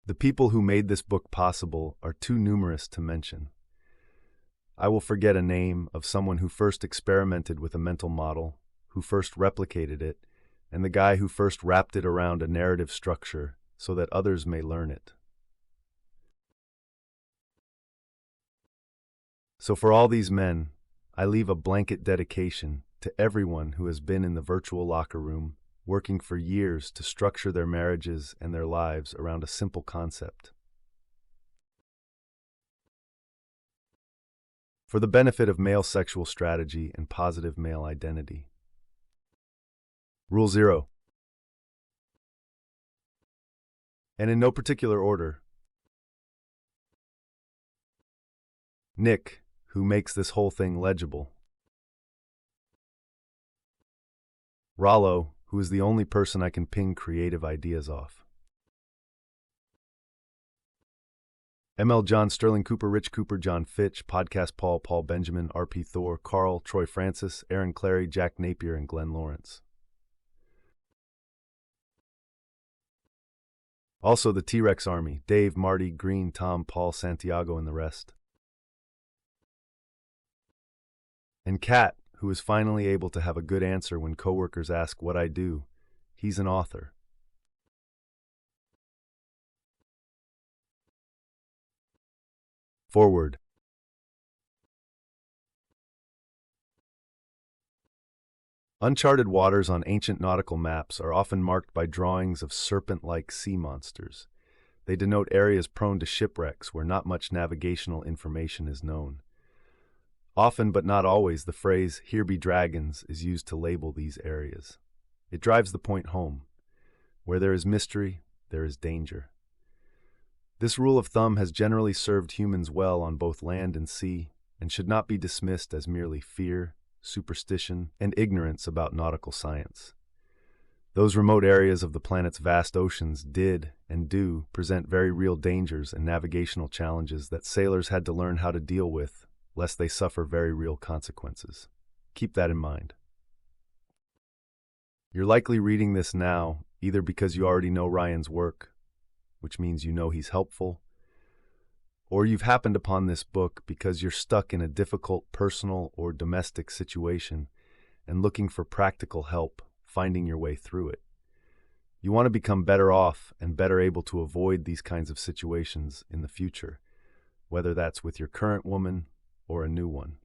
The people who made this book possible are too numerous to mention. I will forget a name of someone who first experimented with a mental model, who first replicated it, and the guy who first wrapped it around a narrative structure so that others may learn it. So for all these men, I leave a blanket dedication to everyone who has been in the virtual locker room, working for years to structure their marriages and their lives around a simple concept. For the benefit of male sexual strategy and positive male identity. Rule 0. And in no particular order, Nick, who makes this whole thing legible. Rollo, who is the only person I can ping creative ideas off. ML John, Sterling Cooper, Rich Cooper, John Fitch, Podcast Paul Benjamin, RP Thor, Carl, Troy Francis, Aaron Clary, Jack Napier, and Glenn Lawrence. Also the T-Rex Army, Dave, Marty, Green, Tom, Paul, Santiago, and the rest. And Kat, who is finally able to have a good answer when coworkers ask what I do. He's an author. Forward. Uncharted waters on ancient nautical maps are often marked by drawings of serpent-like sea monsters. They denote areas prone to shipwrecks where not much navigational information is known. Often, but not always, the phrase, "Here be dragons," is used to label these areas. It drives the point home. Where there is mystery, there is danger. This rule of thumb has generally served humans well on both land and sea, and should not be dismissed as merely fear, superstition, and ignorance about nautical science. Those remote areas of the planet's vast oceans did, and do, present very real dangers and navigational challenges that sailors had to learn how to deal with, lest they suffer very real consequences. Keep that in mind. You're likely reading this now, either because you already know Ryan's work, which means you know he's helpful, or you've happened upon this book because you're stuck in a difficult personal or domestic situation and looking for practical help finding your way through it. You want to become better off and better able to avoid these kinds of situations in the future, whether that's with your current woman or a new one.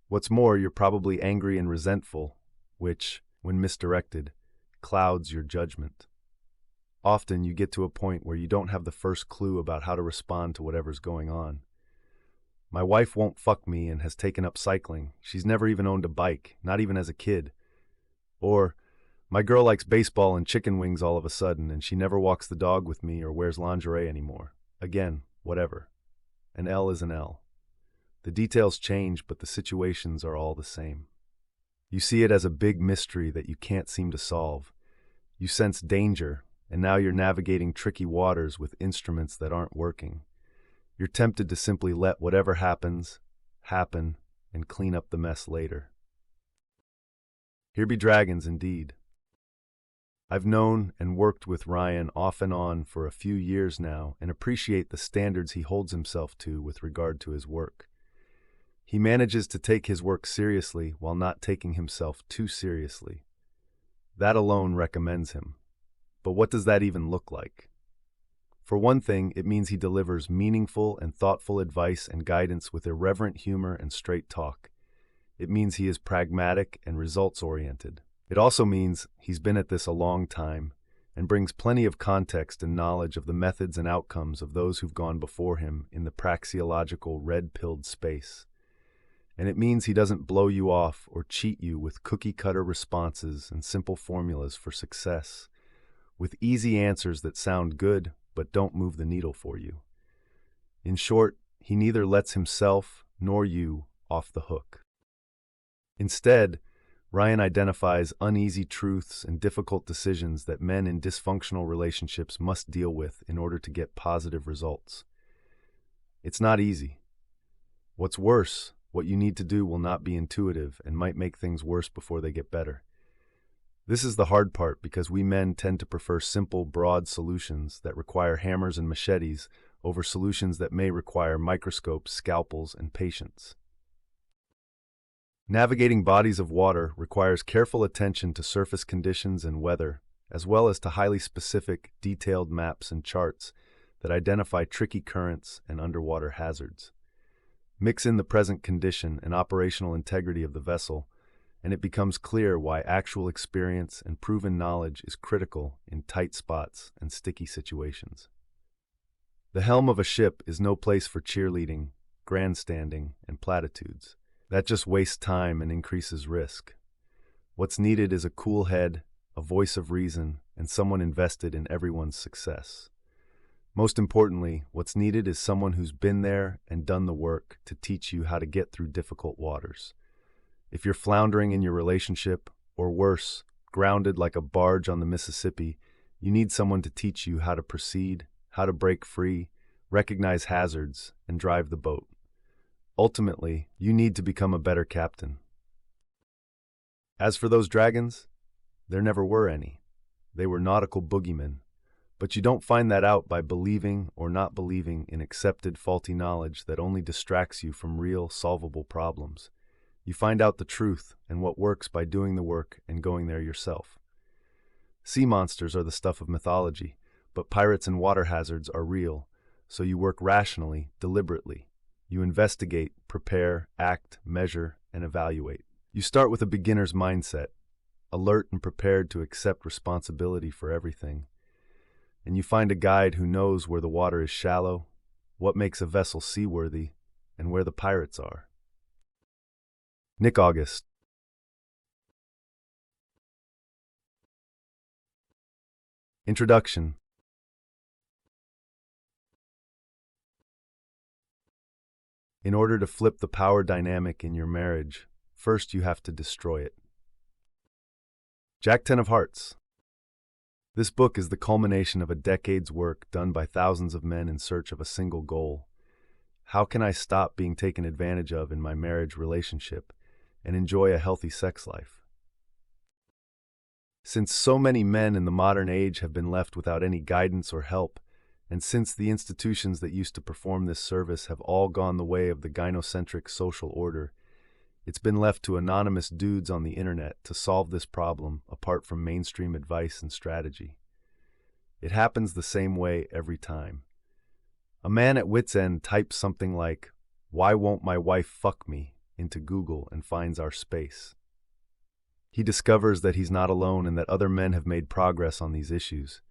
What's more, you're probably angry and resentful, which, when misdirected, clouds your judgment. Often you get to a point where you don't have the first clue about how to respond to whatever's going on. My wife won't fuck me and has taken up cycling. She's never even owned a bike, not even as a kid. Or, my girl likes baseball and chicken wings all of a sudden, and she never walks the dog with me or wears lingerie anymore. Again, whatever. An L is an L. The details change, but the situations are all the same. You see it as a big mystery that you can't seem to solve. You sense danger, and now you're navigating tricky waters with instruments that aren't working. You're tempted to simply let whatever happens, happen, and clean up the mess later. Here be dragons indeed. I've known and worked with Ryan off and on for a few years now and appreciate the standards he holds himself to with regard to his work. He manages to take his work seriously while not taking himself too seriously. That alone recommends him. But what does that even look like? For one thing, it means he delivers meaningful and thoughtful advice and guidance with irreverent humor and straight talk. It means he is pragmatic and results-oriented. It also means he's been at this a long time and brings plenty of context and knowledge of the methods and outcomes of those who've gone before him in the praxeological red-pilled space. And it means he doesn't blow you off or cheat you with cookie-cutter responses and simple formulas for success, with easy answers that sound good but don't move the needle for you. In short, he neither lets himself nor you off the hook. Instead, Ryan identifies uneasy truths and difficult decisions that men in dysfunctional relationships must deal with in order to get positive results. It's not easy. What's worse, what you need to do will not be intuitive and might make things worse before they get better. This is the hard part because we men tend to prefer simple, broad solutions that require hammers and machetes over solutions that may require microscopes, scalpels, and patience. Navigating bodies of water requires careful attention to surface conditions and weather, as well as to highly specific, detailed maps and charts that identify tricky currents and underwater hazards. Mix in the present condition and operational integrity of the vessel, and it becomes clear why actual experience and proven knowledge is critical in tight spots and sticky situations. The helm of a ship is no place for cheerleading, grandstanding, and platitudes. That just wastes time and increases risk. What's needed is a cool head, a voice of reason, and someone invested in everyone's success. Most importantly, what's needed is someone who's been there and done the work to teach you how to get through difficult waters. If you're floundering in your relationship, or worse, grounded like a barge on the Mississippi, you need someone to teach you how to proceed, how to break free, recognize hazards, and drive the boat. Ultimately, you need to become a better captain. As for those dragons, there never were any. They were nautical boogeymen. But you don't find that out by believing or not believing in accepted faulty knowledge that only distracts you from real, solvable problems. You find out the truth and what works by doing the work and going there yourself. Sea monsters are the stuff of mythology, but pirates and water hazards are real, so you work rationally, deliberately. You investigate, prepare, act, measure, and evaluate. You start with a beginner's mindset, alert and prepared to accept responsibility for everything. And you find a guide who knows where the water is shallow, what makes a vessel seaworthy, and where the pirates are. Nick August. Introduction. In order to flip the power dynamic in your marriage, first you have to destroy it. Jack 10 of Hearts. This book is the culmination of a decade's work done by thousands of men in search of a single goal. How can I stop being taken advantage of in my marriage relationship and enjoy a healthy sex life? Since so many men in the modern age have been left without any guidance or help, and since the institutions that used to perform this service have all gone the way of the gynocentric social order, it's been left to anonymous dudes on the internet to solve this problem apart from mainstream advice and strategy. It happens the same way every time. A man at wit's end types something like, "Why won't my wife fuck me?" into Google and finds our space. He discovers that he's not alone and that other men have made progress on these issues.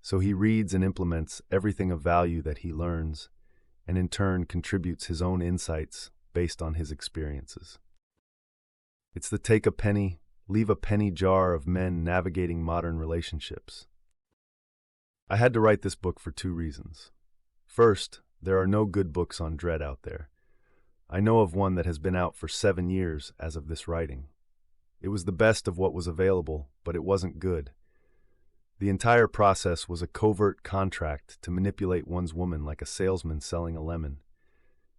So he reads and implements everything of value that he learns, and in turn contributes his own insights based on his experiences. It's the take a penny, leave a penny jar of men navigating modern relationships. I had to write this book for two reasons. First, there are no good books on dread out there. I know of one that has been out for 7 years as of this writing. It was the best of what was available, but it wasn't good. The entire process was a covert contract to manipulate one's woman like a salesman selling a lemon.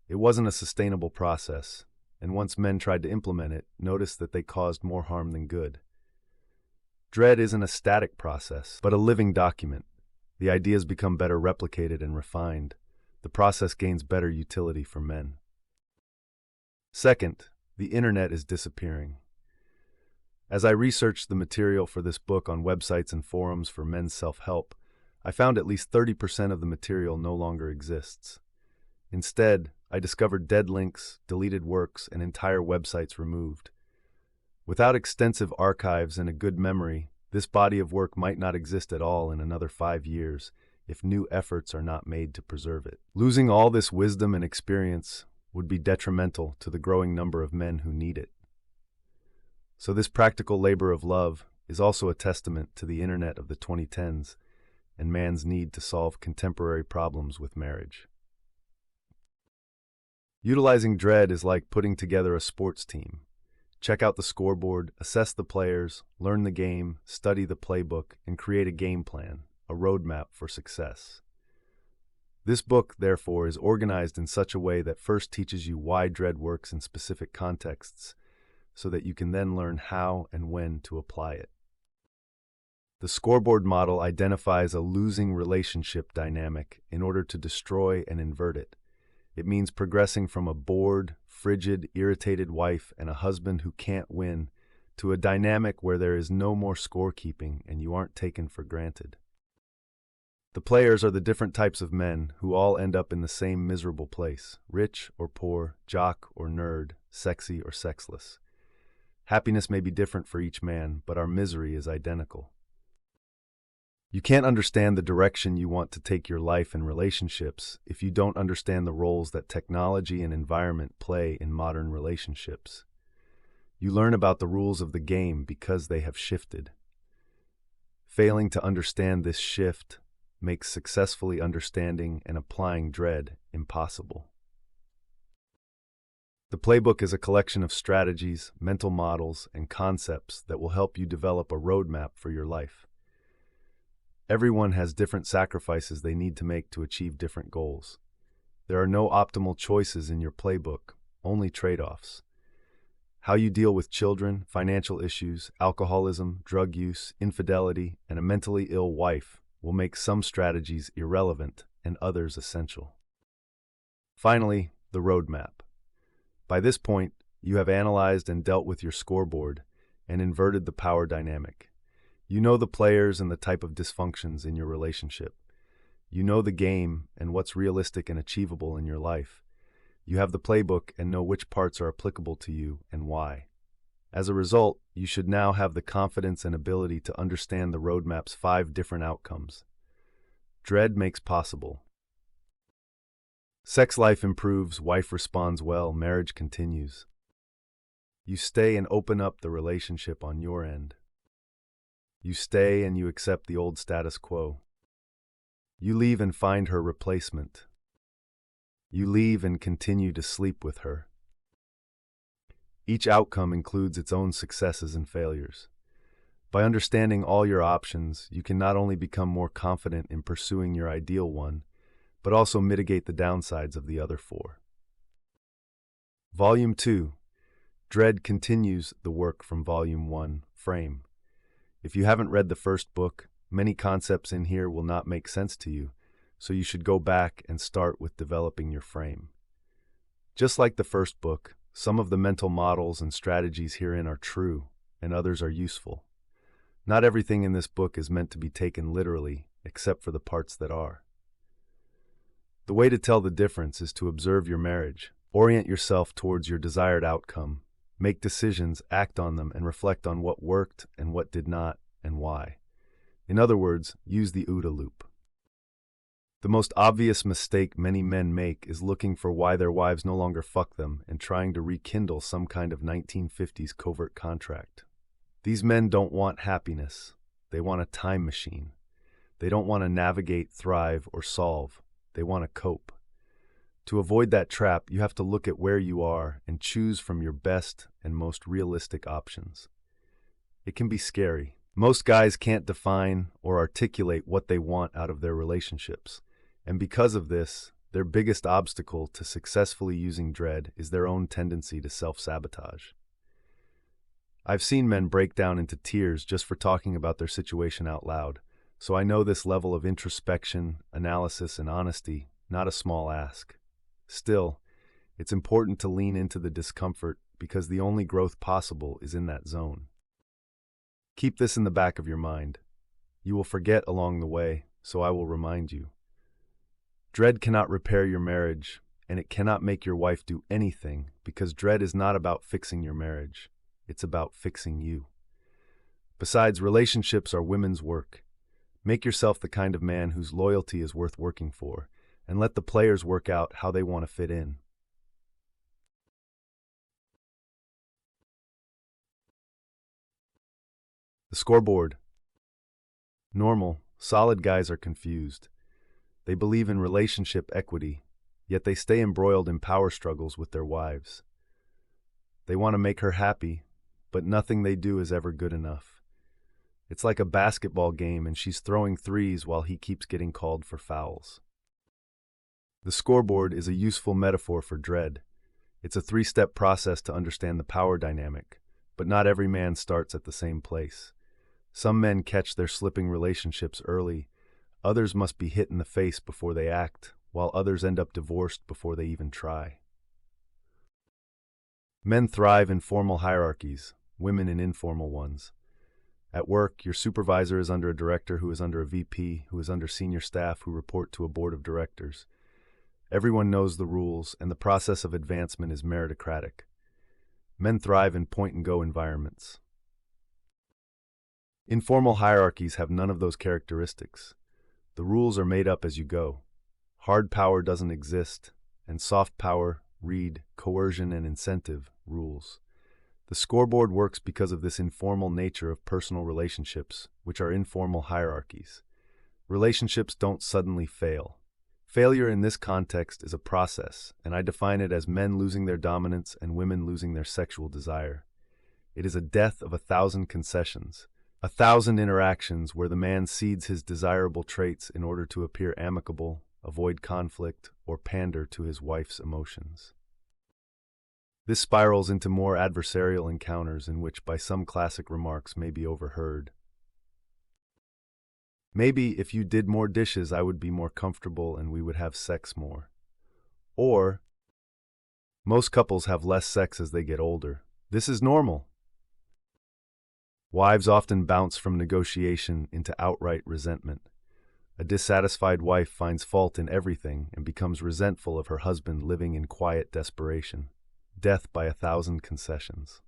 It wasn't a sustainable process, and once men tried to implement it, noticed that they caused more harm than good. Dread isn't a static process, but a living document. The ideas become better replicated and refined. The process gains better utility for men. Second, the internet is disappearing. As I researched the material for this book on websites and forums for men's self-help, I found at least 30% of the material no longer exists. Instead, I discovered dead links, deleted works, and entire websites removed. Without extensive archives and a good memory, this body of work might not exist at all in another 5 years if new efforts are not made to preserve it. Losing all this wisdom and experience would be detrimental to the growing number of men who need it. So this practical labor of love is also a testament to the internet of the 2010s and man's need to solve contemporary problems with marriage. Utilizing dread is like putting together a sports team. Check out the scoreboard, assess the players, learn the game, study the playbook, and create a game plan, a roadmap for success. This book, therefore, is organized in such a way that first teaches you why dread works in specific contexts, so that you can then learn how and when to apply it. The scoreboard model identifies a losing relationship dynamic in order to destroy and invert it. It means progressing from a bored, frigid, irritated wife and a husband who can't win to a dynamic where there is no more scorekeeping and you aren't taken for granted. The players are the different types of men who all end up in the same miserable place, rich or poor, jock or nerd, sexy or sexless. Happiness may be different for each man, but our misery is identical. You can't understand the direction you want to take your life and relationships if you don't understand the roles that technology and environment play in modern relationships. You learn about the rules of the game because they have shifted. Failing to understand this shift makes successfully understanding and applying dread impossible. The playbook is a collection of strategies, mental models, and concepts that will help you develop a roadmap for your life. Everyone has different sacrifices they need to make to achieve different goals. There are no optimal choices in your playbook, only trade-offs. How you deal with children, financial issues, alcoholism, drug use, infidelity, and a mentally ill wife will make some strategies irrelevant and others essential. Finally, the roadmap. By this point, you have analyzed and dealt with your scoreboard and inverted the power dynamic. You know the players and the type of dysfunctions in your relationship. You know the game and what's realistic and achievable in your life. You have the playbook and know which parts are applicable to you and why. As a result, you should now have the confidence and ability to understand the roadmap's 5 different outcomes. Dread makes possible. Sex life improves, wife responds well, marriage continues. You stay and open up the relationship on your end. You stay and you accept the old status quo. You leave and find her replacement. You leave and continue to sleep with her. Each outcome includes its own successes and failures. By understanding all your options, you can not only become more confident in pursuing your ideal one, but also mitigate the downsides of the other 4. Volume 2. Dread continues the work from Volume 1, Frame. If you haven't read the first book, many concepts in here will not make sense to you, so you should go back and start with developing your frame. Just like the first book, some of the mental models and strategies herein are true, and others are useful. Not everything in this book is meant to be taken literally, except for the parts that are. The way to tell the difference is to observe your marriage, orient yourself towards your desired outcome, make decisions, act on them, and reflect on what worked and what did not, and why. In other words, use the OODA loop. The most obvious mistake many men make is looking for why their wives no longer fuck them and trying to rekindle some kind of 1950s covert contract. These men don't want happiness. They want a time machine. They don't want to navigate, thrive, or solve. They want to cope. To avoid that trap, you have to look at where you are and choose from your best and most realistic options. It can be scary. Most guys can't define or articulate what they want out of their relationships, and because of this, their biggest obstacle to successfully using dread is their own tendency to self-sabotage. I've seen men break down into tears just for talking about their situation out loud, so I know this level of introspection, analysis, and honesty, not a small ask. Still, it's important to lean into the discomfort because the only growth possible is in that zone. Keep this in the back of your mind. You will forget along the way, so I will remind you. Dread cannot repair your marriage, and it cannot make your wife do anything because dread is not about fixing your marriage. It's about fixing you. Besides, relationships are women's work. Make yourself the kind of man whose loyalty is worth working for, and let the players work out how they want to fit in. The scoreboard. Normal, solid guys are confused. They believe in relationship equity, yet they stay embroiled in power struggles with their wives. They want to make her happy, but nothing they do is ever good enough. It's like a basketball game and she's throwing threes while he keeps getting called for fouls. The scoreboard is a useful metaphor for dread. It's a 3-step process to understand the power dynamic, but not every man starts at the same place. Some men catch their slipping relationships early, others must be hit in the face before they act, while others end up divorced before they even try. Men thrive in formal hierarchies, women in informal ones. At work, your supervisor is under a director who is under a VP, who is under senior staff who report to a board of directors. Everyone knows the rules, and the process of advancement is meritocratic. Men thrive in point-and-go environments. Informal hierarchies have none of those characteristics. The rules are made up as you go. Hard power doesn't exist, and soft power, read, coercion, and incentive rules. The scoreboard works because of this informal nature of personal relationships, which are informal hierarchies. Relationships don't suddenly fail. Failure in this context is a process, and I define it as men losing their dominance and women losing their sexual desire. It is a death of 1,000 concessions, 1,000 interactions where the man cedes his desirable traits in order to appear amicable, avoid conflict, or pander to his wife's emotions. This spirals into more adversarial encounters in which by some classic remarks may be overheard. Maybe if you did more dishes, I would be more comfortable and we would have sex more. Or, most couples have less sex as they get older. This is normal. Wives often bounce from negotiation into outright resentment. A dissatisfied wife finds fault in everything and becomes resentful of her husband living in quiet desperation. Death by 1,000 concessions.